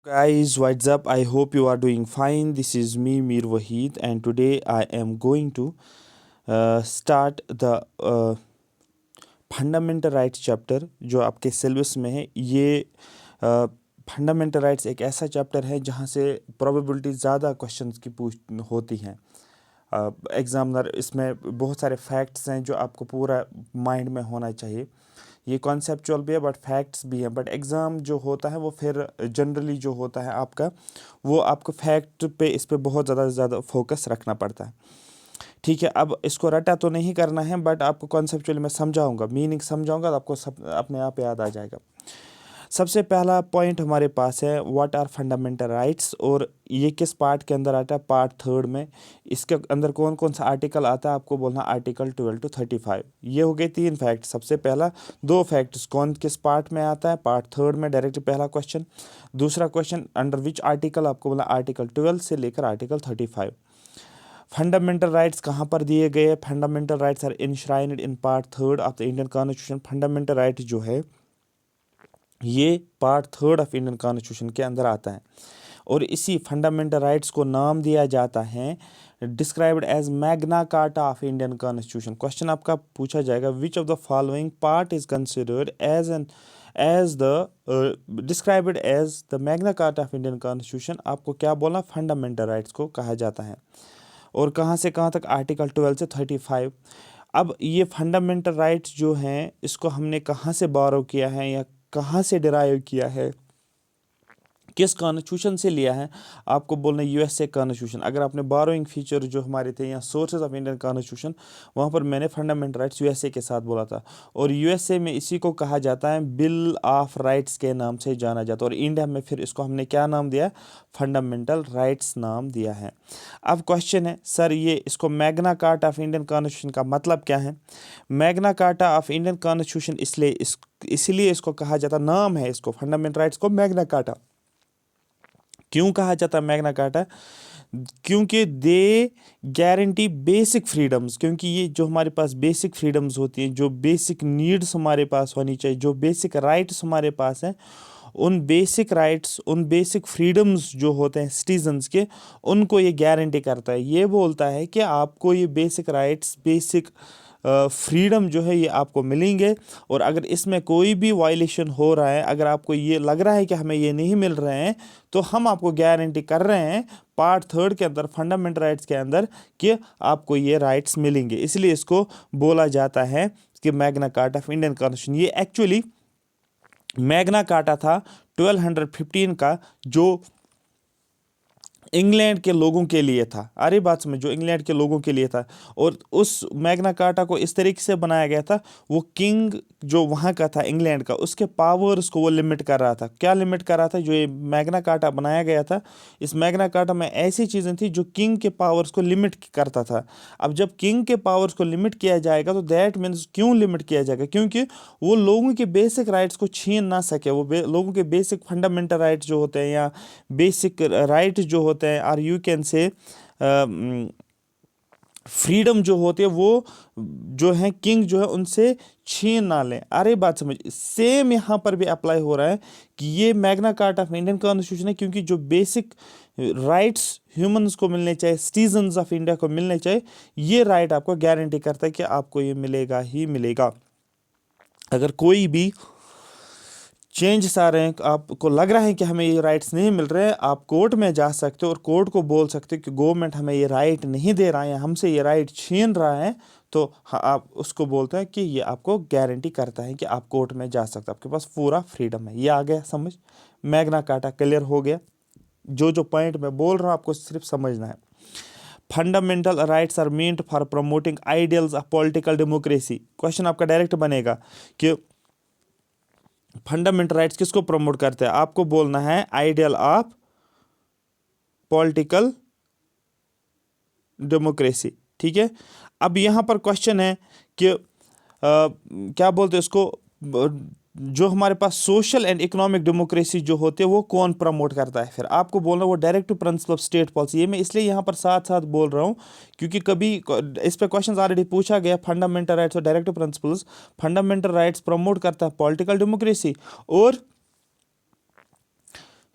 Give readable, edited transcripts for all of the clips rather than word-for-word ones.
Guys, what's up? I hope you are doing fine. This is me, Mir Wahid, and today I am going to start the fundamental rights chapter जो आपके syllabus में है। ये fundamental rights एक ऐसा chapter है जहाँ से प्रोबेबिलिटी ज़्यादा क्वेश्चंस की पूछ होती हैं। एग्जामिनर इसमें बहुत सारे फैक्ट्स हैं जो आपको पूरा माइंड में होना चाहिए। ये कॉन्सेप्चुअल भी है बट फैक्ट्स भी हैं, बट एग्ज़ाम जो होता है वो फिर जनरली जो होता है आपका वो आपको फैक्ट पे इस पे बहुत ज़्यादा फोकस रखना पड़ता है। ठीक है, अब इसको रटा तो नहीं करना है बट आपको कॉन्सेप्चुअली मैं समझाऊंगा, मीनिंग समझाऊंगा तो आपको सब अपने आप याद आ जाएगा। सबसे पहला पॉइंट हमारे पास है व्हाट आर फंडामेंटल राइट्स, और ये किस पार्ट के अंदर आता है, पार्ट थर्ड में। इसके अंदर कौन कौन सा आर्टिकल आता है, आपको बोलना आर्टिकल 12 to 35। ये हो गए तीन फैक्ट। सबसे पहला दो फैक्ट्स कौन किस पार्ट में आता है, पार्ट थर्ड में, डायरेक्ट पहला क्वेश्चन। दूसरा क्वेश्चन अंडर विच आर्टिकल, आपको बोला आर्टिकल 12 से लेकर आर्टिकल 35। फंडामेंटल राइट्स कहाँ पर दिए गए, fundamental rights are enshrined in part third of the Indian constitution. Fundamental right जो है ये part third of Indian constitution के अंदर आता है, और इसी फंडामेंटल राइट्स को नाम दिया जाता है described as Magna Carta of Indian constitution. Question आपका पूछा जाएगा which of the following part is considered as the described as the Magna Carta of Indian constitution. आपको क्या बोलना, फंडामेंटल राइट्स को कहा जाता है। और कहाँ से कहाँ तक, आर्टिकल 12 से 35। अब ये फंडामेंटल राइट्स जो हैं इसको हमने कहाँ से बारो किया है या कहाँ से डिराइव किया है, किस कॉन्स्टिट्यूशन से लिया है, आपको बोलना यूएसए कॉन्स्टिट्यूशन। अगर आपने बारोइंग फीचर जो हमारे थे या सोर्सेज ऑफ इंडियन कॉन्स्टिट्यूशन, वहाँ पर मैंने फंडामेंटल राइट्स यूएसए के साथ बोला था, और यूएसए में इसी को कहा जाता है बिल ऑफ राइट्स के नाम से जाना जाता है, और इंडिया में फिर इसको हमने क्या नाम दिया, फंडामेंटल राइट्स नाम दिया है। अब क्वेश्चन है सर ये इसको Magna Carta of Indian constitution का मतलब क्या है। Magna Carta of Indian constitution इसलिए इसको कहा जाता, नाम है इसको फंडामेंटल राइट्स को मैग्ना कार्टा। क्यों कहा जाता है मैग्ना कार्टा, क्योंकि दे गारंटी बेसिक फ्रीडम्स, क्योंकि ये जो हमारे पास बेसिक फ्रीडम्स होती हैं, जो बेसिक नीड्स हमारे पास होनी चाहिए, जो बेसिक राइट्स हमारे पास हैं, उन बेसिक राइट्स उन बेसिक फ्रीडम्स जो होते हैं सिटीजन्स के, उनको ये गारंटी करता है। ये बोलता है कि आपको ये बेसिक राइट्स बेसिक फ्रीडम जो है ये आपको मिलेंगे, और अगर इसमें कोई भी वायलेशन हो रहा है, अगर आपको ये लग रहा है कि हमें ये नहीं मिल रहे हैं, तो हम आपको गारंटी कर रहे हैं पार्ट थर्ड के अंदर फंडामेंटल राइट्स के अंदर कि आपको ये राइट्स मिलेंगे। इसलिए इसको बोला जाता है कि Magna Carta of Indian constitution. ये एक्चुअली मैग्ना कार्टा था 1215 का, जो इंग्लैंड के लोगों के लिए था। अरे बात समझ, जो इंग्लैंड के लोगों के लिए था, और उस मैग्ना कार्टा को इस तरीके से बनाया गया था, वो किंग जो वहाँ का था इंग्लैंड का, उसके पावर्स को वो लिमिट कर रहा था। क्या लिमिट कर रहा था, जो ये मैग्ना कार्टा बनाया गया था, इस मैग्ना कार्टा में ऐसी चीज़ें थी जो किंग के पावर्स को लिमिट करता था। अब जब किंग के पावर्स को लिमिट किया जाएगा तो दैट मीन्स, क्यों लिमिट किया जाएगा, क्योंकि वो लोगों के बेसिक राइट्स को छीन ना सके। वो लोगों के बेसिक फंडामेंटल राइट्स जो होते हैं या बेसिक राइट जो होते हैं, और यू कैन से फ्रीडम जो होती है, वो जो है किंग जो है उनसे छीन ना लें। अरे बात समझ, सेम यहाँ पर भी अप्लाई हो रहा है कि ये Magna Carta of Indian constitution है, क्योंकि जो बेसिक राइट्स ह्यूमंस को मिलने चाहिए, सिटीजन्स ऑफ इंडिया को मिलने चाहिए, ये राइट आपको गारंटी करता है कि आपको ये मिलेगा ही मिलेगा। अगर कोई भी चेंजेस आ रहे हैं, आपको लग रहा है कि हमें ये राइट्स नहीं मिल रहे हैं, आप कोर्ट में जा सकते हो और कोर्ट को बोल सकते हो कि गवर्नमेंट हमें ये राइट नहीं दे रहा है या हमसे ये राइट छीन रहा है, तो आप उसको बोलते हैं कि ये आपको गारंटी करता है कि आप कोर्ट में जा सकते हो, आपके पास पूरा फ्रीडम है। ये आ गया समझ, मैग्ना कार्टा क्लियर हो गया। जो जो पॉइंट मैं बोल रहा हूँ आपको सिर्फ समझना है। Fundamental rights are meant for promoting ideals of political democracy. Question आपका डायरेक्ट बनेगा कि फंडामेंटल राइट्स किसको प्रमोट करते हैं, आपको बोलना है आइडियल ऑफ पॉलिटिकल डेमोक्रेसी। ठीक है, अब यहां पर क्वेश्चन है कि क्या बोलते हैं इसको, जो हमारे पास सोशल एंड इकोनॉमिक डेमोक्रेसी जो होती है वो कौन प्रमोट करता है, फिर आपको बोलना वो directive principle of state policy. ये मैं इसलिए यहाँ पर साथ साथ बोल रहा हूँ क्योंकि कभी इस पे क्वेश्चन ऑलरेडी पूछा गया, फंडामेंटल राइट्स और directive principles. Fundamental rights promote करता है पॉलिटिकल डेमोक्रेसी, और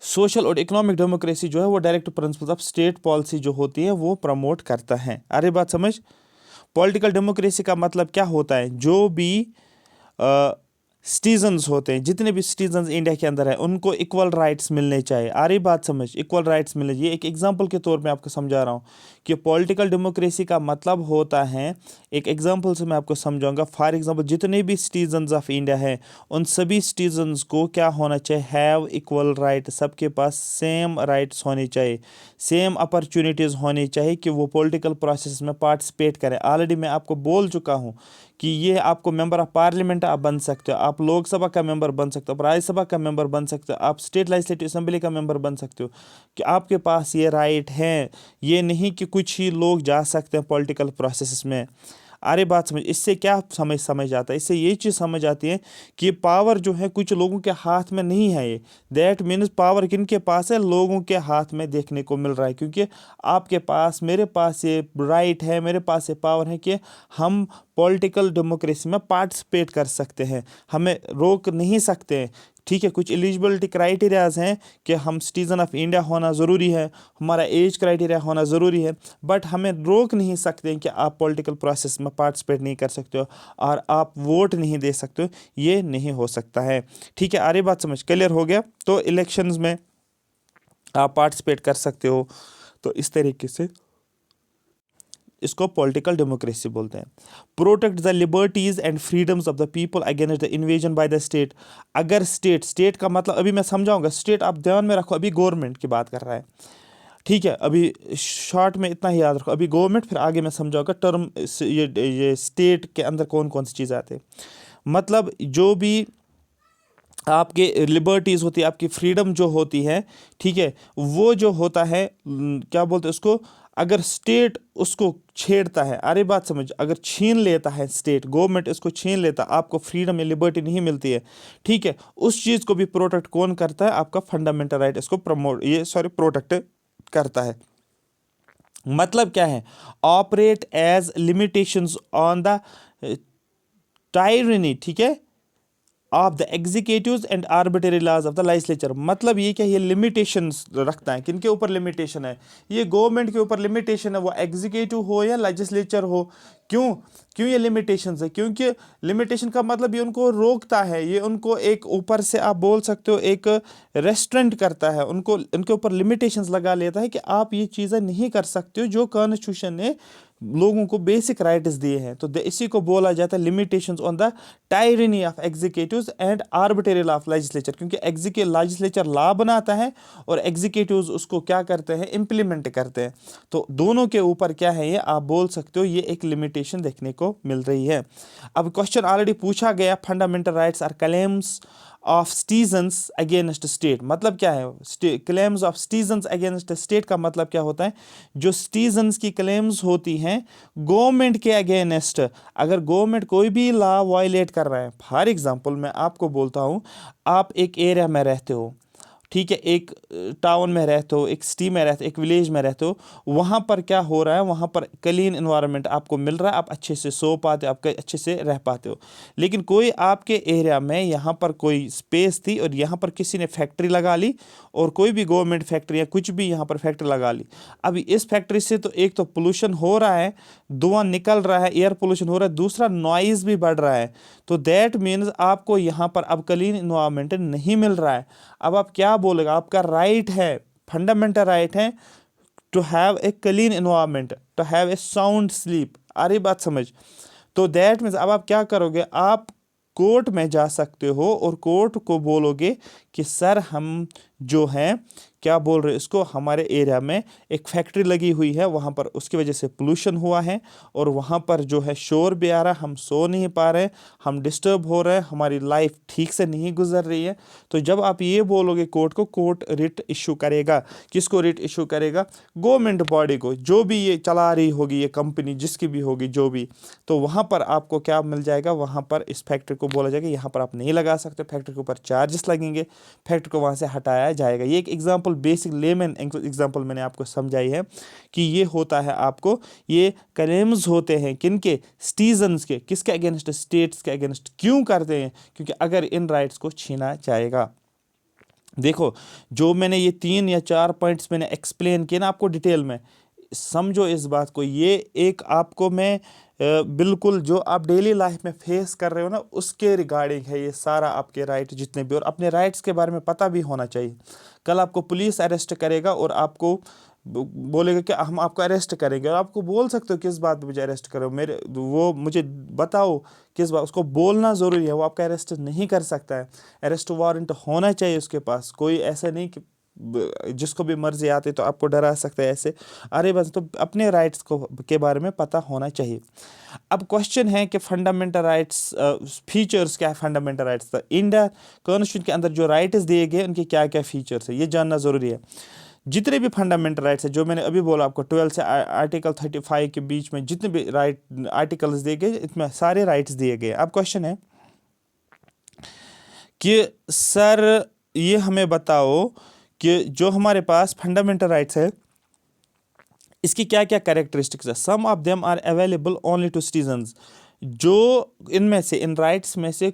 सोशल और इकोनॉमिक डेमोक्रेसी जो है वो direct principles of state policy जो होती है वो प्रमोट करता है। अरे बात समझ। पॉलिटिकल डेमोक्रेसी का मतलब क्या होता है, जो भी सिटीजन्स होते हैं, जितने भी सिटीजन्स इंडिया के अंदर है, उनको इक्वल राइट्स मिलने चाहिए। आ रही बात समझ, इक्वल राइट्स मिलने चाहिए। एक एग्जांपल के तौर पे आपको समझा रहा हूँ कि पॉलिटिकल डेमोक्रेसी का मतलब होता है, एक एग्जांपल से मैं आपको समझाऊंगा। फॉर एग्जांपल, जितने भी सिटीजन्स ऑफ इंडिया हैं, उन सभी सिटीजन्स को क्या होना चाहिए, हैव इक्वल राइट। सबके पास सेम राइट्स होने चाहिए, सेम अपॉर्चुनिटीज़ होनी चाहिए कि वो पॉलिटिकल प्रोसेस में पार्टिसिपेट करें। ऑलरेडी मैं आपको बोल चुका हूँ कि ये आपको मेंबर ऑफ पार्लियामेंट आप बन सकते हो, आप लोकसभा का मेंबर बन सकते हो, आप राज्यसभा का मेंबर बन सकते हो, आप स्टेट लेजिस्लेटिव असेंबली का मेंबर बन सकते हो, कि आपके पास ये राइट है। ये नहीं कि कुछ ही लोग जा सकते हैं पॉलिटिकल प्रोसेस में। अरे बात समझ, इससे क्या समझ आता है, इससे ये चीज़ समझ आती है कि पावर जो है कुछ लोगों के हाथ में नहीं है। ये दैट मीन्स पावर किन के पास है, लोगों के हाथ में देखने को मिल रहा है। क्योंकि आपके पास, मेरे पास ये राइट है, मेरे पास ये पावर है कि हम पॉलिटिकल डेमोक्रेसी में पार्टिसिपेट कर सकते हैं, हमें रोक नहीं सकते हैं। ठीक है, कुछ एलिजिबिलिटी क्राइटेरियाज हैं कि हम सिटीज़न ऑफ इंडिया होना ज़रूरी है, हमारा एज क्राइटेरिया होना ज़रूरी है, बट हमें रोक नहीं सकते हैं कि आप पॉलिटिकल प्रोसेस में पार्टिसिपेट नहीं कर सकते हो और आप वोट नहीं दे सकते हो। ये नहीं हो सकता है। ठीक है, आरी बात समझ, क्लियर हो गया। तो इलेक्शंस में आप पार्टिसिपेट कर सकते हो। तो इस तरीके से इसको पॉलिटिकल डेमोक्रेसी बोलते हैं। Protect the liberties and freedoms of the people against the invasion by the state. अगर स्टेट का मतलब अभी मैं समझाऊंगा। स्टेट आप ध्यान में रखो, अभी गवर्नमेंट की बात कर रहा है। ठीक है, अभी शॉर्ट में इतना ही याद रखो, अभी गवर्नमेंट, फिर आगे मैं समझाऊंगा टर्म ये स्टेट के अंदर कौन कौन सी चीज़ें आते हैं। मतलब जो भी आपके लिबर्टीज़ होती है, आपकी फ्रीडम जो होती है, ठीक है, वो जो होता है क्या बोलते हैं उसको, अगर स्टेट उसको छेड़ता है, अरे बात समझ, अगर छीन लेता है स्टेट, गवर्नमेंट इसको छीन लेता, आपको फ्रीडम या लिबर्टी नहीं मिलती है, ठीक है, उस चीज़ को भी प्रोटेक्ट कौन करता है, आपका फंडामेंटल राइट इसको प्रोटेक्ट करता है। मतलब क्या है, operate as limitations on the tyranny, ठीक है, of the executives and arbitrary laws of the legislature. मतलब ये क्या, ये लिमिटेशंस रखता है। किनके ऊपर लिमिटेशन है, ये गवर्नमेंट के ऊपर लिमिटेशन है, वो एग्जीक्यूटिव हो या लेजिस्लेचर हो। क्यों क्यों ये लिमिटेशंस है, क्योंकि लिमिटेशन का मतलब ये उनको रोकता है, ये उनको एक ऊपर से आप बोल सकते हो एक रेस्ट्रेंट करता है, उनको उनके ऊपर लिमिटेशंस लगा लेता है कि आप ये चीज़ें नहीं कर सकते हो जो कॉन्स्टिट्यूशन ने लोगों को बेसिक राइट्स दिए हैं। तो इसी को बोला जाता है limitations on the tyranny of executives and arbitrary law of legislature. क्योंकि लेजिस्लेचर लॉ बनाता है और एग्जीक्यूटिव्स उसको क्या करते हैं, इंप्लीमेंट करते हैं। तो दोनों के ऊपर क्या है, ये आप बोल सकते हो ये एक लिमिटेशन देखने को मिल रही है। अब क्वेश्चन ऑलरेडी पूछा गया, fundamental rights are claims of citizens against state. मतलब क्या है, claims of citizens against state का मतलब क्या होता है, जो सिटीजन्स की क्लेम्स होती हैं गवर्नमेंट के अगेंस्ट। अगर गवर्नमेंट कोई भी लॉ वायलेट कर रहा है, फॉर एग्जांपल मैं आपको बोलता हूँ, आप एक एरिया में रहते हो, ठीक है, एक टाउन में रहते हो, एक सिटी में रहते हो, एक विलेज में रहते हो, वहाँ पर क्या हो रहा है, वहाँ पर क्लीन इन्वायरमेंट आपको मिल रहा है, आप अच्छे से सो पाते हो, आप अच्छे से रह पाते हो। लेकिन कोई आपके एरिया में यहाँ पर कोई स्पेस थी और यहाँ पर किसी ने फैक्ट्री लगा ली, और कोई भी गवर्नमेंट फैक्ट्री या कुछ भी यहाँ पर फैक्ट्री लगा ली। अभी इस फैक्ट्री से तो एक तो पोल्यूशन हो रहा है, धुआं निकल रहा है, एयर पोल्यूशन हो रहा है, दूसरा नॉइज़ भी बढ़ रहा है। तो दैट मीन्स आपको यहाँ पर अब क्लीन इन्वायरमेंट नहीं मिल रहा है। अब आप क्या बोलेगा, आपका राइट है, फंडामेंटल राइट है to have a clean environment, to have a sound sleep. आ रही बात समझ। तो दैट मीन्स अब आप क्या करोगे, आप कोर्ट में जा सकते हो और कोर्ट को बोलोगे कि सर हम जो हैं क्या बोल रहे हैं इसको, हमारे एरिया में एक फैक्ट्री लगी हुई है, वहाँ पर उसकी वजह से पोल्यूशन हुआ है और वहाँ पर जो है शोर भी आ रहा है, हम सो नहीं पा रहे हैं, हम डिस्टर्ब हो रहे हैं, हमारी लाइफ ठीक से नहीं गुजर रही है। तो जब आप ये बोलोगे कोर्ट को, कोर्ट रिट इशू करेगा। किसको रिट इशू करेगा, गवर्नमेंट बॉडी को, जो भी ये चला रही होगी ये कंपनी, जिसकी भी होगी जो भी। तो वहाँ पर आपको क्या मिल जाएगा, वहाँ पर इस फैक्ट्री को बोला जाएगा यहाँ पर आप नहीं लगा सकते, फैक्ट्री के ऊपर चार्जेस लगेंगे, फैक्ट्री को वहाँ से हटाया जाएगा। ये एक एग्जांपल, बेसिक लेमन एग्जांपल मैंने आपको समझाई है कि ये होता है, आपको ये क्लेम्स होते हैं किनके, सिटीजन्स के, किसके अगेंस्ट, स्टेट्स के अगेंस्ट। क्यों करते हैं, क्योंकि अगर इन राइट्स को छीना जाएगा। देखो, जो मैंने ये 3 या 4 पॉइंट्स मैंने एक्सप्लेन किए ना आपको डिटेल में, समझो इस बात को, ये एक आपको मैं बिल्कुल जो आप डेली लाइफ में फेस कर रहे हो ना उसके रिगार्डिंग है ये सारा, आपके राइट जितने भी, और अपने राइट्स के बारे में पता भी होना चाहिए। कल आपको पुलिस अरेस्ट करेगा और आपको बोलेगा कि हम आपको अरेस्ट करेंगे, और आपको बोल सकते हो किस बात पे मुझे अरेस्ट करो, मेरे वो मुझे बताओ किस बात, उसको बोलना ज़रूरी है, वो आपका अरेस्ट नहीं कर सकता है। अरेस्ट वारंट होना चाहिए उसके पास, कोई ऐसा नहीं कि जिसको भी मर्जी आते तो आपको डरा सकता है ऐसे। अरे बस, तो अपने राइट्स को के बारे में पता होना चाहिए। अब क्वेश्चन है कि फंडामेंटल राइट्स फीचर्स क्या है फंडामेंटल राइट्स का। इंडिया कॉन्स्टिट्यूशन के अंदर जो राइट्स दिए गए उनके क्या क्या फीचर्स है ये जानना ज़रूरी है। जितने भी फंडामेंटल राइट्स है जो मैंने अभी बोला आपको 12 से आर्टिकल 35 के बीच में जितने भी राइट आर्टिकल्स दिए गए, इसमें सारे राइट्स दिए गए। अब क्वेश्चन है कि सर ये हमें बताओ कि जो हमारे पास फंडामेंटल राइट्स है इसकी क्या क्या कैरेक्टरिस्टिक्स है। Some of them are available only to citizens, जो इनमें से इन राइट्स में से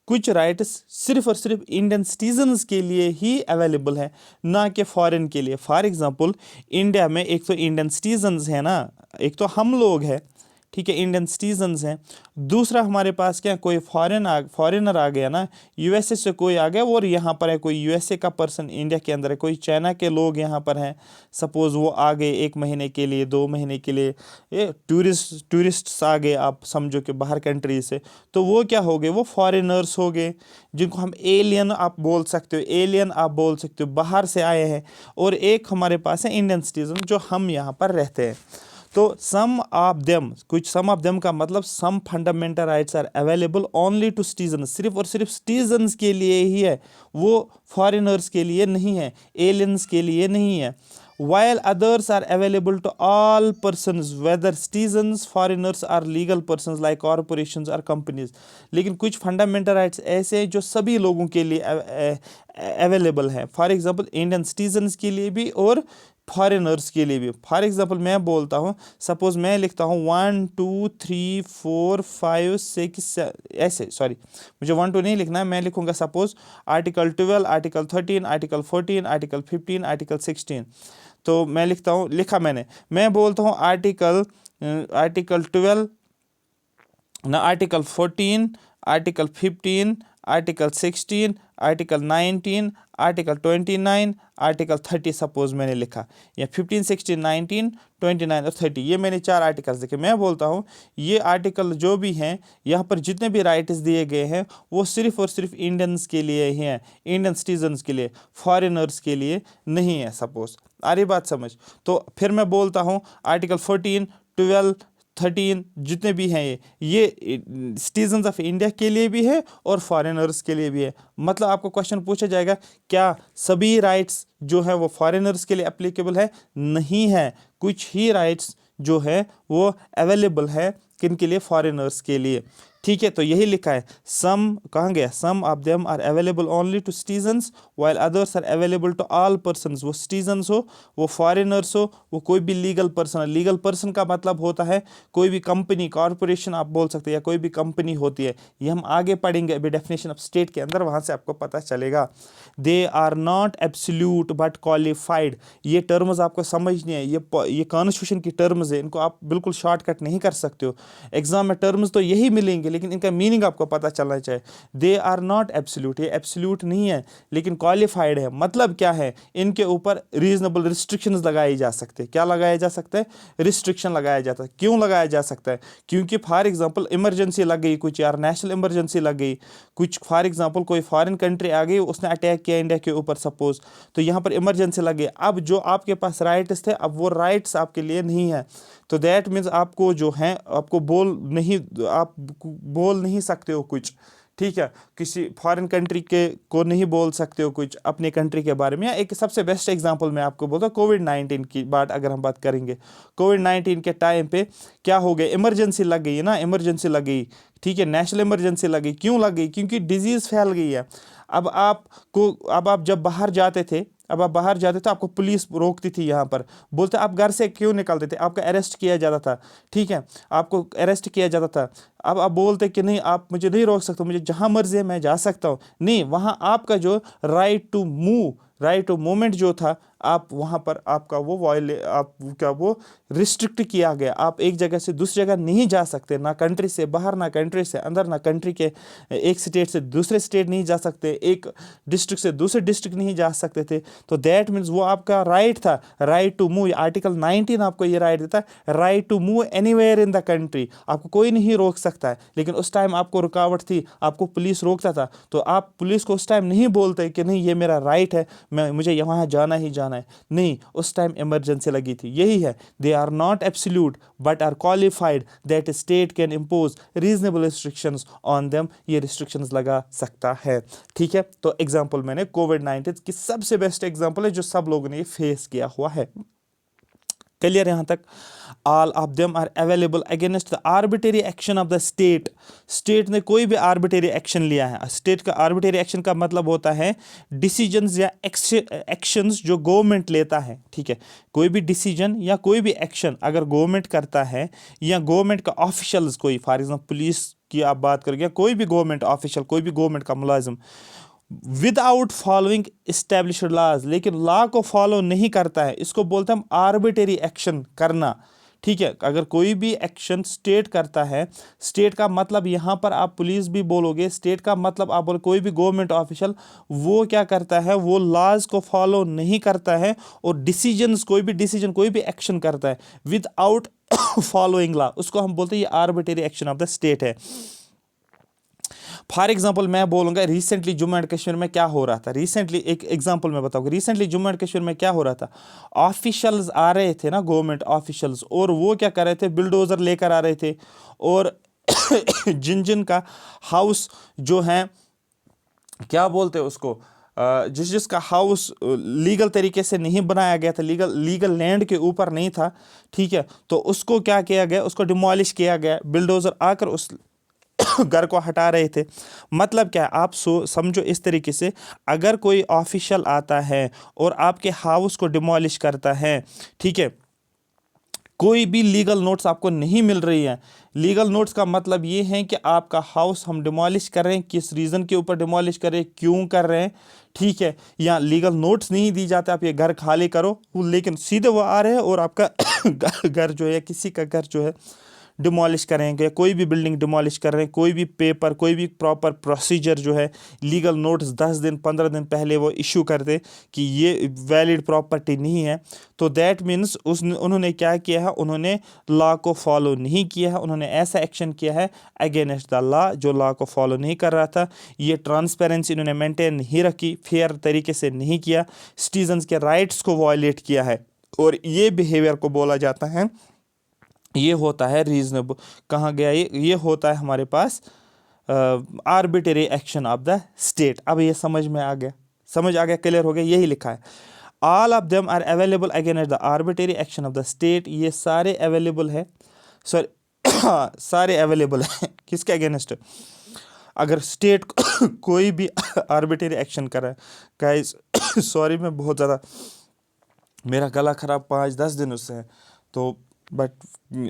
कुछ राइट्स सिर्फ और सिर्फ इंडियन सिटीजन्स के लिए ही अवेलेबल है, ना कि फॉरेन के लिए। फॉर एग्जांपल, इंडिया में एक तो इंडियन सिटीजन्स हैं ना, एक तो हम लोग हैं, ठीक है, इंडियन सिटीजन्स हैं। दूसरा हमारे पास क्या, कोई फॉरेनर आ गया ना, यूएसए से कोई आ गया और यहाँ पर है, कोई यूएसए का पर्सन इंडिया के अंदर है, कोई चाइना के लोग यहाँ पर हैं, सपोज़ वो आ गए 1 महीने के लिए, 2 महीने के लिए, ये टूरिस्ट्स आ गए, आप समझो कि बाहर कंट्री से, तो वो क्या हो गए, वो फॉरेनर्स हो गए, जिनको हम एलियन आप बोल सकते हो, एलियन आप बोल सकते हो, बाहर से आए हैं। और एक हमारे पास है इंडियन सिटीजन जो हम यहाँ पर रहते हैं। तो सम ऑफ देम, कुछ सम ऑफ देम का मतलब some fundamental rights are available only to citizen, सिर्फ और सिर्फ सिटीजन्स के लिए ही है, वो फॉरेनर्स के लिए नहीं है, एलियंस के लिए नहीं है। while others are available to all persons whether citizens foreigners or legal persons like corporations or companies। लेकिन कुछ फंडामेंटल राइट्स ऐसे हैं जो सभी लोगों के लिए अवेलेबल हैं। फॉर एग्जांपल इंडियन सिटीजन्स के लिए भी और फॉरेनर्स के लिए भी। फॉर एग्जांपल मैं बोलता हूँ, सपोज मैं लिखता हूँ 1 2 3 4 5 6 ऐसे, सॉरी मुझे 1 2 नहीं लिखना है, मैं लिखूंगा suppose article 12, article 13, article 14, article 15, article 16। तो मैं लिखता हूँ, लिखा मैंने, मैं बोलता हूँ आर्टिकल 12 ना, article 14, article 15, article 16, article 19, article 29, article 30 suppose मैंने लिखा, या 15, 16, 19, 29 और 30, ये मैंने 4 आर्टिकल्स देखे। मैं बोलता हूँ ये आर्टिकल जो भी हैं यहाँ पर जितने भी राइट्स दिए गए हैं वो सिर्फ और सिर्फ इंडियंस के लिए ही हैं, इंडियन सिटीजन्स के लिए, फॉरेनर्स के लिए नहीं है। सपोज आ रही बात समझ। तो फिर मैं बोलता हूँ आर्टिकल 14, 12, 13 जितने भी हैं ये सिटीजन्स ऑफ इंडिया के लिए भी है और फॉरेनर्स के लिए भी है। मतलब आपको क्वेश्चन पूछा जाएगा क्या सभी राइट्स जो है वो फॉरेनर्स के लिए एप्लीकेबल है? नहीं है, कुछ ही राइट्स जो है वो अवेलेबल है किन के लिए? फॉरेनर्स के लिए। ठीक है, तो यही लिखा है, सम कहाँ गया, some of them are available only to citizens while others are available to all persons. वो सिटीजन्स हो, वो फॉरेनर्स हो, वो कोई भी लीगल पर्सन है। लीगल पर्सन का मतलब होता है कोई भी कंपनी, कॉरपोरेशन आप बोल सकते हैं, या कोई भी कंपनी होती है। ये हम आगे पढ़ेंगे अभी डेफिनेशन ऑफ स्टेट के अंदर, वहाँ से आपको पता चलेगा। They are not absolute but qualified, ये टर्म्स आपको समझनी है, ये कॉन्स्टिट्यूशन की टर्म्स है, इनको आप बिल्कुल शॉर्टकट नहीं कर सकते हो। एग्जाम में टर्म्स तो यही मिलेंगे लेकिन इनका मीनिंग आपको पता चलना चाहिए। दे आर नॉट एब्सोल्यूट, ये एब्सोल्यूट नहीं है लेकिन क्वालिफाइड है। मतलब क्या है, इनके ऊपर रीजनेबल रिस्ट्रिक्शंस लगाए जा सकते हैं। क्या लगाया जा सकता है? रिस्ट्रिक्शन लगाया जाता है। क्यों लगाया जा सकता है? क्योंकि फॉर एग्जांपल इमरजेंसी लग गई, कुछ यार नेशनल इमरजेंसी लग गई, कुछ फॉर एग्जांपल कोई फॉरेन कंट्री आ गई, उसने अटैक किया इंडिया के ऊपर सपोज, तो यहाँ पर इमरजेंसी लग गई। अब जो आपके पास राइट्स थे अब वो राइट्स आपके लिए नहीं है, तो दैट मीन्स आपको जो है आपको आप बोल नहीं सकते हो कुछ। ठीक है, किसी फॉरेन कंट्री के को नहीं बोल सकते हो कुछ अपने कंट्री के बारे में। या एक सबसे बेस्ट एग्जांपल मैं आपको बोलता हूँ, कोविड-19 की बात अगर हम बात करेंगे, कोविड-19 के टाइम पे क्या हो गया, इमरजेंसी लग गई ना, इमरजेंसी लग गई। ठीक है, नेशनल इमरजेंसी लगी। क्यों लग गई? क्योंकि डिजीज़ फैल गई है। अब आप जब बाहर जाते थे अब आप बाहर जाते थे, आपको पुलिस रोकती थी यहाँ पर, बोलते आप घर से क्यों निकलते थे, आपका अरेस्ट किया जाता था, ठीक है, आपको अरेस्ट किया जाता था। अब आप बोलते कि नहीं, आप मुझे नहीं रोक सकते, मुझे जहाँ मर्जी है मैं जा सकता हूँ। नहीं, वहाँ आपका जो right to move, right to movement जो था, आप वहाँ पर आपका वो आप क्या वो रिस्ट्रिक्ट किया गया। आप एक जगह से दूसरी जगह नहीं जा सकते, ना कंट्री से बाहर, ना कंट्री से अंदर, ना कंट्री के एक स्टेट से दूसरे स्टेट नहीं जा सकते, एक डिस्ट्रिक्ट से दूसरे डिस्ट्रिक्ट नहीं जा सकते थे। तो दैट मीन्स वो आपका राइट था, राइट टू मूव। आर्टिकल 19 आपको ये राइट देता है, right to move anywhere in the country. आपको कोई नहीं रोक सकता है, लेकिन उस टाइम आपको रुकावट थी, आपको पुलिस रोकता था, तो आप पुलिस को उस टाइम नहीं बोलते कि नहीं ये मेरा राइट है, मुझे वहाँ जाना ही जाना है। नहीं, उस टाइम इमरजेंसी लगी थी। यही है, they are not absolute but are qualified that state can impose reasonable restrictions on them. ये रिस्ट्रिक्शंस लगा सकता है, ठीक है। तो एग्जांपल मैंने कोविड-19 की सबसे बेस्ट एग्जांपल है जो सब लोगों ने फेस किया हुआ है। क्लियर यहां तक? All of them are available against the arbitrary action of the state. State ने कोई भी आर्बिट्रेरी एक्शन लिया है। स्टेट का आर्बिट्रेरी एक्शन का मतलब होता है डिसीजंस या एक्शंस जो गवर्नमेंट लेता है, ठीक है। कोई भी डिसीजन या कोई भी एक्शन अगर गवर्नमेंट करता है, या गवर्नमेंट का ऑफिशियल्स कोई, फॉर एग्जाम्पल पुलिस की आप बात करोगे, कोई भी गवर्नमेंट ऑफिशियल, कोई भी गवर्नमेंट का मुलाजिम विदाउट फॉलोइंग इस्टेब्लिश्ड लॉज, लेकिन लॉ को फॉलो नहीं करता है, इसको बोलते हैं हम आर्बिट्रेरी एक्शन करना, ठीक है। अगर कोई भी एक्शन स्टेट करता है, स्टेट का मतलब यहां पर आप पुलिस भी बोलोगे, स्टेट का मतलब आप बोलो कोई भी गवर्नमेंट ऑफिशियल, वो क्या करता है, वो लॉज को फॉलो नहीं करता है, और डिसीजंस, कोई भी डिसीजन, कोई भी एक्शन करता है विदाउट फॉलोइंग लॉ, उसको हम बोलते हैं ये arbitrary action of the state है। फॉर एग्जाम्पल मैं बोलूंगा रिसेंटली जम्मू एंड कश्मीर में क्या हो रहा था। रिसेंटली एक एग्जांपल मैं बताऊंगा, रिसेंटली जम्मू एंड कश्मीर में क्या हो रहा था। ऑफिशियल्स आ रहे थे ना, गवर्नमेंट ऑफिशियल्स, और वो क्या कर रहे थे, बिल्डोजर लेकर आ रहे थे, और जिन जिन का हाउस जो है, क्या बोलते हैं उसको, जिस जिसका हाउस लीगल तरीके से नहीं बनाया गया था, लीगल लैंड के ऊपर नहीं था, ठीक है, तो उसको क्या किया गया, उसको डिमोलिश किया गया। बिल्डोजर आकर उस घर को हटा रहे थे। मतलब क्या है, आप समझो इस तरीके से, अगर कोई ऑफिशियल आता है और आपके हाउस को डिमोलिश करता है, ठीक है, कोई भी लीगल नोट्स आपको नहीं मिल रही है। लीगल नोट्स का मतलब ये है कि आपका हाउस हम डिमोलिश कर रहे हैं, किस रीज़न के ऊपर डिमोलिश कर रहे हैं, क्यों कर रहे हैं, ठीक है, या लीगल नोट्स नहीं दी जाते, आप ये घर खाली करो, लेकिन सीधे वो आ रहे हैं और आपका घर जो है, किसी का घर जो है डिमोलिश करेंगे, कोई भी बिल्डिंग डिमोलिश कर रहे हैं, कोई भी पेपर, कोई भी प्रॉपर प्रोसीजर जो है, लीगल नोट्स 10 दिन 15 दिन पहले वो इशू कर दे कि ये वैलिड प्रॉपर्टी नहीं है, तो दैट मीन्स उन्होंने क्या किया है, उन्होंने लॉ को फॉलो नहीं किया है, उन्होंने ऐसा एक्शन किया है अगेंस्ट द लॉ, जो लॉ को फॉलो नहीं कर रहा था। ये ट्रांसपेरेंसी इन्होंने मेंटेन नहीं रखी, फेयर तरीके से नहीं किया, सिटीजन्स के राइट्स को वायलेट किया है, और ये बिहेवियर को बोला जाता है, ये होता है रीजनेबल। कहाँ गया ये होता है हमारे पास arbitrary action of the state. अब ये समझ में आ गया, समझ आ गया, क्लियर हो गया। यही लिखा है, all of them are available against the arbitrary action of the state. ये सारे अवेलेबल है, सॉरी सारे अवेलेबल है किसके अगेंस्ट, अगर स्टेट कोई भी आर्बिट्रेरी एक्शन कर रहा है। गाइस सॉरी, मैं बहुत ज़्यादा, मेरा गला खराब 5-10 दिन उससे है, तो बट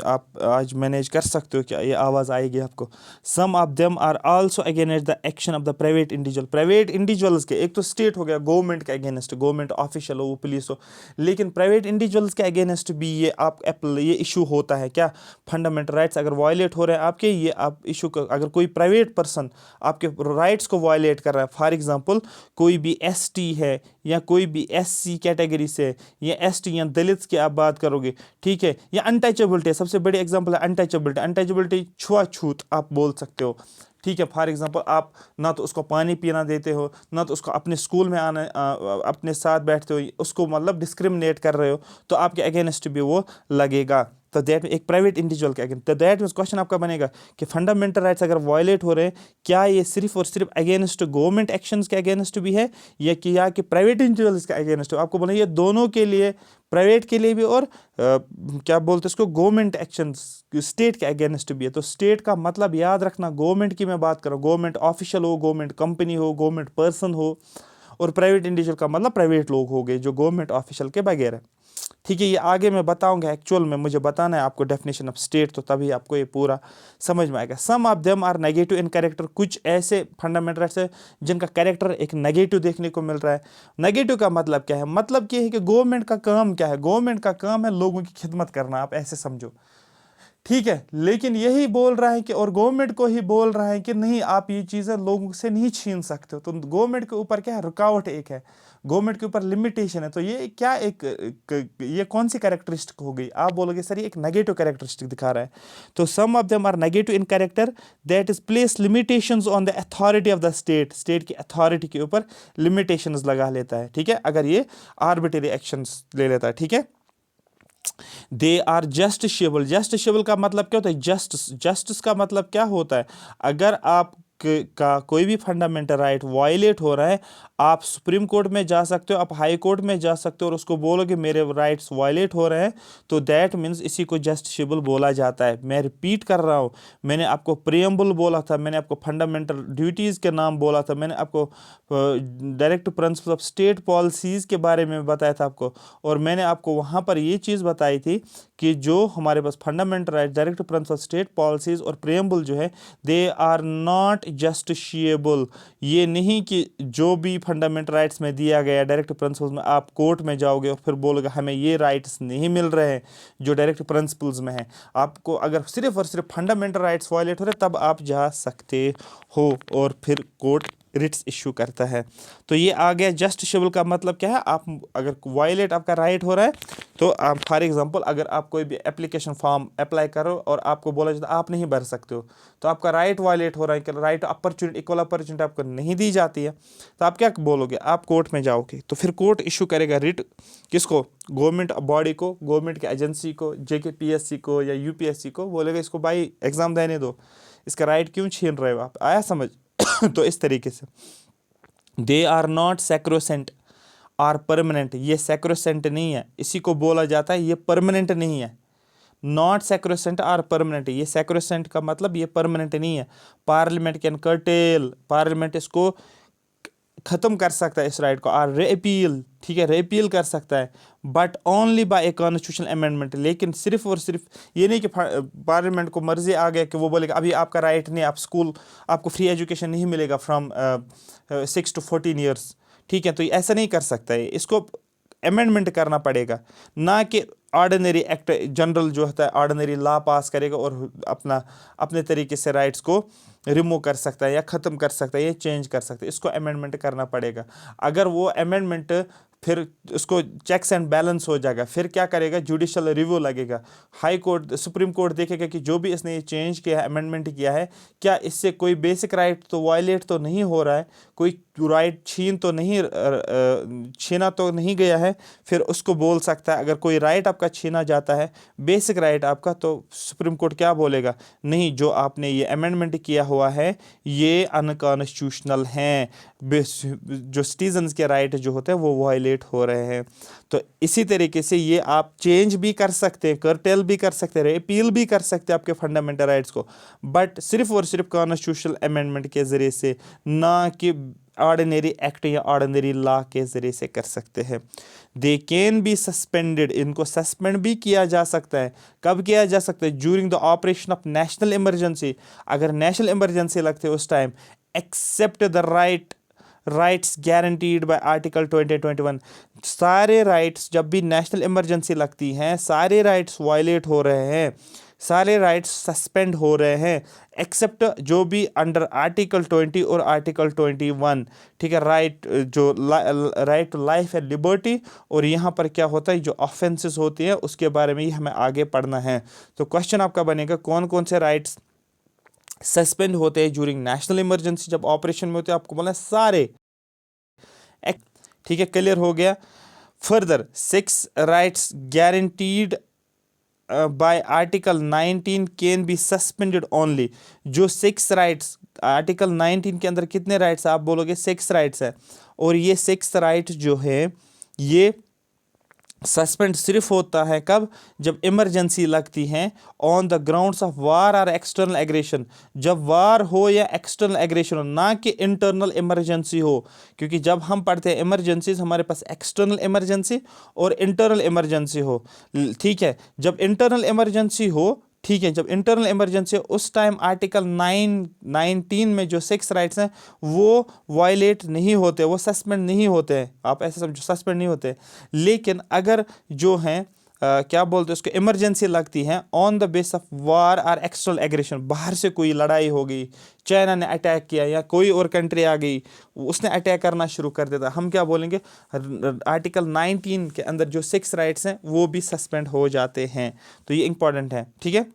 आप आज मैनेज कर सकते हो, क्या ये आवाज़ आएगी आपको। Some of them are also against the action of the private individual. Private individuals के, एक तो स्टेट हो गया, गवर्नमेंट के अगेंस्ट, गवर्नमेंट ऑफिशियल हो, वो पुलिस हो, लेकिन प्राइवेट इंडिविजुअल्स के अगेंस्ट भी ये इशू होता है। क्या, फंडामेंटल राइट्स अगर वायलेट हो रहे हैं आपके, ये आप इशू, अगर कोई प्राइवेट पर्सन आपके राइट्स को वायलेट कर रहा है, फॉर एग्जाम्पल कोई भी ST है, या कोई भी SC कैटेगरी से, या ST या दलित की आप बात करोगे, ठीक है, या अनटचेबिलिटी, सबसे बड़ी एग्जांपल है अनटचेबिलिटी। अनटचेबिलिटी छुआछूत आप बोल सकते हो, ठीक है। फॉर एग्जांपल आप ना तो उसको पानी पीना देते हो, ना तो उसको अपने स्कूल में आने अपने साथ बैठते हो, उसको मतलब डिस्क्रिमिनेट कर रहे हो, तो आपके अगेंस्ट भी वो लगेगा। तो दैट एक प्राइवेट इंडिविजुअल के अगेंस्ट, तो दैट मीन्स क्वेश्चन आपका बनेगा कि फंडामेंटल राइट्स अगर वायलेट हो रहे हैं, क्या ये सिर्फ और सिर्फ अगेंस्ट गवर्नमेंट एक्शंस के अगेंस्ट भी है, या कि प्राइवेट इंडिविजुअल्स के अगेंस्ट हो। आपको बोला ये दोनों के लिए, प्राइवेट के लिए भी, और क्या बोलते हैं इसको, गवर्नमेंट एक्शन स्टेट के अगेंस्ट भी है। तो स्टेट का मतलब याद रखना, गवर्नमेंट की मैं बात कर रहा हूँ, गवर्नमेंट ऑफिशियल हो, गवर्नमेंट कंपनी हो, गवर्नमेंट पर्सन हो, और प्राइवेट इंडिविजुअल का मतलब प्राइवेट लोग हो गए जो गवर्नमेंट ऑफिशियल के बगैर है। ठीक है, ये आगे मैं बताऊंगा, एक्चुअल में मुझे बताना है आपको डेफिनेशन ऑफ स्टेट, तो तभी आपको ये पूरा समझ में आएगा। Some of them are negative in character, कुछ ऐसे फंडामेंटल राइट्स है जिनका कैरेक्टर एक नेगेटिव देखने को मिल रहा है। नेगेटिव का मतलब क्या है? मतलब ये है कि गवर्नमेंट का काम क्या है? गवर्नमेंट का काम है लोगों की खिदमत करना, आप ऐसे समझो। ठीक है, लेकिन यही बोल रहा है कि, और गवर्नमेंट को ही बोल रहा है कि नहीं, आप ये चीज़ें लोगों से नहीं छीन सकते हो। तो गवर्नमेंट के ऊपर क्या है? रुकावट एक है, गवर्नमेंट के ऊपर लिमिटेशन है। तो ये क्या ये कौन सी कैरेक्टरिस्टिक हो गई? आप बोलोगे सर ये एक नेगेटिव कैरेक्टरिस्टिक दिखा रहा है। तो some of them are negative in character that is place limitations on the authority of the state, state की अथॉरिटी के ऊपर लिमिटेशंस लगा लेता है। ठीक है, अगर ये आर्बिट्रेरी एक्शंस ले लेता है। ठीक है, दे आर जस्टिसेबल। जस्टिसेबल का मतलब क्या होता है? जस्टिस का मतलब क्या होता है? अगर आप का कोई भी फंडामेंटल राइट वायलेट हो रहा है, आप सुप्रीम कोर्ट में जा सकते हो, आप हाई कोर्ट में जा सकते हो और उसको बोलोगे मेरे राइट्स वायलेट हो रहे हैं, तो दैट मीन्स इसी को जस्टिसेबल बोला जाता है। मैं रिपीट कर रहा हूँ, मैंने आपको प्रियम्बल बोला था, मैंने आपको फंडामेंटल ड्यूटीज़ के नाम बोला था, मैंने आपको direct principle of state policies के बारे में बताया था आपको, और मैंने आपको वहाँ पर ये चीज़ बताई थी कि जो हमारे पास fundamental right, direct principle state policies और प्रियम्बल जो है, दे आर नॉट जस्टिशिएबल। ये नहीं कि जो भी फंडामेंटल राइट्स में दिया गया डायरेक्ट प्रिंसिपल्स में, आप कोर्ट में जाओगे और फिर बोलोगे हमें ये राइट्स नहीं मिल रहे हैं जो डायरेक्ट प्रिंसिपल्स में है। आपको अगर सिर्फ और सिर्फ फंडामेंटल राइट्स वायलेट हो रहे तब आप जा सकते हो और फिर कोर्ट रिट्स इशू करता है। तो ये आ गया जस्टिसेबल का मतलब क्या है? आप अगर वायलेट आपका राइट हो रहा है, तो आप फॉर एग्जांपल अगर आप कोई भी एप्लीकेशन फॉर्म अप्लाई करो और आपको बोला जाता है आप नहीं भर सकते हो, तो आपका राइट वायलेट हो रहा है कि राइट अपॉर्चुनिटी, इक्वल अपॉर्चुनिटी आपको नहीं दी जाती है, तो आप क्या बोलोगे? आप कोर्ट में जाओगे, तो फिर कोर्ट इशू करेगा रिट किसको? गवर्नमेंट बॉडी को, गवर्नमेंट के एजेंसी को, JKPSC को या UPSC को, बोलेगा इसको भाई एग्जाम देने दो, इसका राइट क्यों छीन रहे हो आप? आया समझ? तो इस तरीके से they are not sacrosanct or permanent, ये सैक्रोसेंट नहीं है, इसी को बोला जाता है ये परमानेंट नहीं है। नॉट सैक्रोसेंट आर परमानेंट, ये सैक्रोसेंट का मतलब ये परमानेंट नहीं है। पार्लियामेंट कैन कर्टेल, पार्लियामेंट इसको खत्म कर सकता है इस राइट को, आर रेपील, ठीक है, रेपील कर सकता है, but only by a constitutional amendment. लेकिन सिर्फ और सिर्फ ये नहीं कि पार्लियामेंट को मर्जी आ गया कि वो बोलेगा अभी आपका राइट नहीं, आप स्कूल, आपको फ्री एजुकेशन नहीं मिलेगा फ्रॉम 6 to 14 ईयर्स। ठीक है, तो ऐसा नहीं कर सकता है, इसको अमेंडमेंट करना पड़ेगा, ना कि ऑर्डिनरी एक्ट जनरल जो होता है ऑर्डिनरी लॉ पास करेगा और अपने तरीके से राइट्स को रिमूव कर सकता है या ख़त्म कर सकता है या चेंज कर सकता है। इसको अमेंडमेंट करना पड़ेगा। अगर वो अमेंडमेंट फिर उसको चेक्स एंड बैलेंस हो जाएगा, फिर क्या करेगा? जुडिशल रिव्यू लगेगा, हाई कोर्ट, सुप्रीम कोर्ट देखेगा कि जो भी इसने ये चेंज किया है, अमेंडमेंट किया है, क्या इससे कोई बेसिक राइट तो वायलेट तो नहीं हो रहा है, कोई राइट छीना तो नहीं गया है। फिर उसको बोल सकता है, अगर कोई राइट आपका छीना जाता है, बेसिक राइट आपका, तो सुप्रीम कोर्ट क्या बोलेगा? नहीं, जो आपने ये अमेंडमेंट किया हुआ है ये अनकॉन्स्टिट्यूशनल हैं, जो सिटीजन्स के राइट जो होते हैं वो वायलेट हो रहे हैं। तो इसी तरीके से ये आप चेंज भी कर सकते हैं, कर्टेल भी कर सकते हैं, अपील भी कर सकते हैं आपके फंडामेंटल राइट्स को, बट सिर्फ और सिर्फ कॉन्स्टिट्यूशनल अमेंडमेंट के ज़रिए से, ना कि ऑर्डिनरी एक्ट या ऑर्डिनरी लॉ के ज़रिए से कर सकते हैं। दे कैन बी सस्पेंडेड, इनको सस्पेंड भी किया जा सकता है। कब किया जा सकता है? During the operation of national emergency, अगर नेशनल इमरजेंसी लगती है उस time, except the rights guaranteed by article 2021। सारे राइट्स, जब भी नेशनल इमरजेंसी लगती हैं, सारे राइट्स वायलेट हो रहे हैं, सारे राइट्स सस्पेंड हो रहे हैं, एक्सेप्ट जो भी अंडर आर्टिकल 20 और आर्टिकल 21। ठीक है, राइट जो right to life and liberty, और यहाँ पर क्या होता है, जो ऑफेंसेस होती हैं उसके बारे में ही हमें आगे पढ़ना है। तो क्वेश्चन आपका बनेगा कौन कौन से राइट्स सस्पेंड होते हैं ड्यूरिंग नेशनल इमरजेंसी, जब ऑपरेशन में होते हैं, आपको बोलना है सारे। ठीक है, क्लियर हो गया। Further 6 rights guaranteed by article 19 can be suspended only. जो 6 राइट्स आर्टिकल 19 के अंदर कितने राइट्स? आप बोलोगे 6 राइट्स है, और ये 6 राइट्स जो है ये सस्पेंड सिर्फ होता है कब, जब इमरजेंसी लगती है, on the grounds of war और एक्सटर्नल एग्रेशन, जब वार हो या एक्सटर्नल एग्रेशन हो, ना कि इंटरनल इमरजेंसी हो। क्योंकि जब हम पढ़ते हैं इमरजेंसीज, हमारे पास एक्सटर्नल इमरजेंसी और इंटरनल इमरजेंसी हो, ठीक है। जब इंटरनल इमरजेंसी हो, ठीक है, जब इंटरनल इमरजेंसी उस टाइम आर्टिकल 19 में जो 6 राइट्स हैं वो वायलेट नहीं होते, वो सस्पेंड नहीं होते हैं, आप ऐसे समझो, सस्पेंड नहीं होते। लेकिन अगर जो हैं क्या बोलते हैं उसको, इमरजेंसी लगती है on the base of war और एक्सटर्नल एग्रेशन, बाहर से कोई लड़ाई हो गई, चाइना ने अटैक किया या कोई और कंट्री आ गई उसने अटैक करना शुरू कर देता, हम क्या बोलेंगे, आर्टिकल 19 के अंदर जो 6 राइट्स हैं वो भी सस्पेंड हो जाते हैं। तो ये इंपॉर्टेंट है, ठीक है।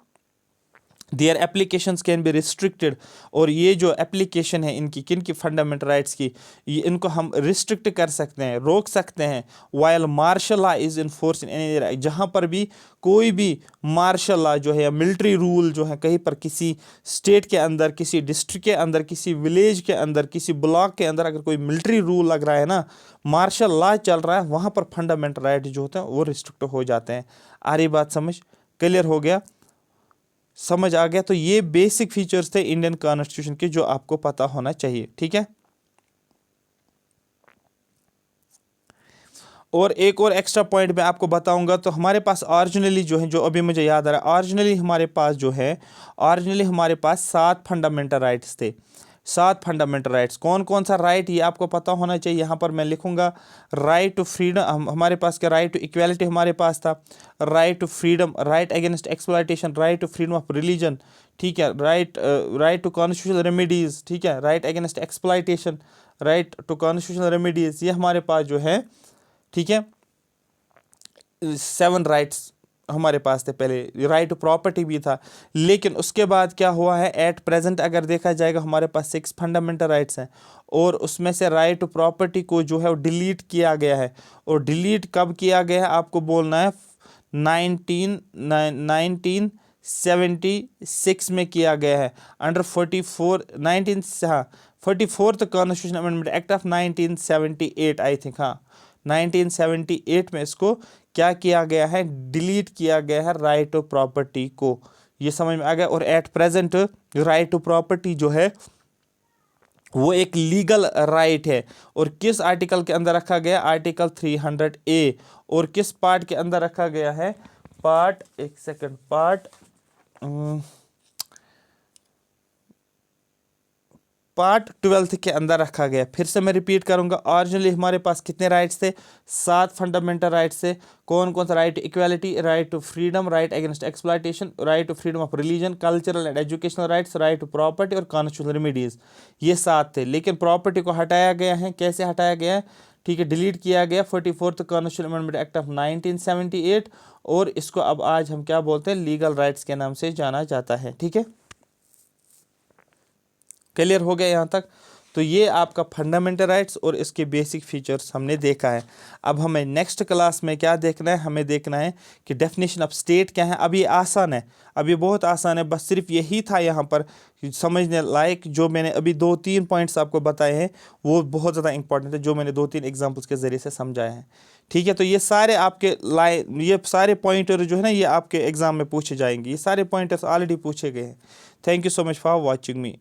Their applications can be restricted, और ये जो एप्लीकेशन है इनकी, किन की, फंडामेंटल राइट्स की, ये इनको हम रिस्ट्रिक्ट कर सकते हैं, रोक सकते हैं, while martial law is in force in any, जहाँ पर भी कोई भी मार्शल लॉ जो है या मिलिट्री रूल जो है कहीं पर किसी स्टेट के अंदर, किसी डिस्ट्रिक्ट के अंदर, किसी विलेज के अंदर, किसी ब्लॉक के अंदर अगर कोई मिलिट्री रूल लग रहा है ना, मार्शल लॉ चल रहा है, वहाँ पर फंडामेंटल राइट जो होते हैं वो रिस्ट्रिक्ट हो जाते हैं। आ रही बात समझ, क्लियर हो गया, समझ आ गया। तो ये बेसिक फीचर्स थे इंडियन कॉन्स्टिट्यूशन के जो आपको पता होना चाहिए, ठीक है। और एक और एक्स्ट्रा पॉइंट मैं आपको बताऊंगा, तो हमारे पास ऑरिजिनली जो है, जो अभी मुझे याद आ रहा है, ऑरिजिनली हमारे पास जो है, ऑरिजिनली हमारे पास 7 फंडामेंटल राइट्स थे। 7 फंडामेंटल राइट्स, कौन कौन सा राइट ये आपको पता होना चाहिए। यहाँ पर मैं लिखूंगा राइट टू फ्रीडम, हमारे पास क्या, राइट टू इक्वालिटी हमारे पास था, right to freedom, right against exploitation, right to freedom of religion, ठीक है, राइट टू कॉन्स्टिट्यूशनल रेमेडीज, ठीक है, right against exploitation, right to constitutional remedies, ये हमारे पास जो है, ठीक है, 7 राइट्स हमारे पास थे। पहले राइट टू प्रॉपर्टी भी था, लेकिन उसके बाद क्या हुआ है, एट प्रेजेंट अगर देखा जाएगा हमारे पास 6 फंडामेंटल राइट्स हैं, और उसमें से राइट टू प्रॉपर्टी को जो है वो डिलीट किया गया है। और डिलीट कब किया गया है आपको बोलना है, 1976 में किया गया है, under 44th constitution amendment act of 1978 I think, हाँ 1978 में इसको क्या किया गया है, डिलीट किया गया है राइट टू प्रॉपर्टी को। ये समझ में आ गया। और at present right to property जो है वो एक लीगल राइट है, और किस आर्टिकल के अंदर रखा गया, आर्टिकल 300A, और किस पार्ट के अंदर रखा गया है, पार्ट 12 के अंदर रखा गया। फिर से मैं रिपीट करूंगा, ओरिजिनली हमारे पास कितने राइट्स थे, 7 फंडामेंटल राइट्स थे। कौन कौन सा, right to equality, right to freedom, right against exploitation, right to freedom of religion, cultural and educational rights, right to property और कॉन्स्टिट्यूशनल रेमेडीज, ये 7 थे। लेकिन प्रॉपर्टी को हटाया गया है, कैसे हटाया गया है, ठीक है, डिलीट किया गया 44th constitutional amendment act of 1978, और इसको अब आज हम क्या बोलते हैं, लीगल राइट्स के नाम से जाना जाता है, ठीक है। क्लियर हो गया यहाँ तक। तो ये आपका फंडामेंटल राइट्स और इसके बेसिक फीचर्स हमने देखा है। अब हमें नेक्स्ट क्लास में क्या देखना है, हमें देखना है कि डेफिनेशन ऑफ स्टेट क्या है। अब ये आसान है, अब ये बहुत आसान है, बस सिर्फ यही था यहाँ पर समझने लायक। जो मैंने अभी 2-3 पॉइंट्स आपको बताए हैं वो बहुत ज़्यादा इंपॉर्टेंट है, जो मैंने 2-3 एग्जाम्पल्स के ज़रिए से समझाया है, ठीक है। तो ये सारे आपके ये सारे पॉइंटर जो है ना, ये आपके एग्जाम में पूछे जाएंगे, ये सारे पॉइंटर्स ऑलरेडी पूछे गए हैं। Thank you so much for watching me.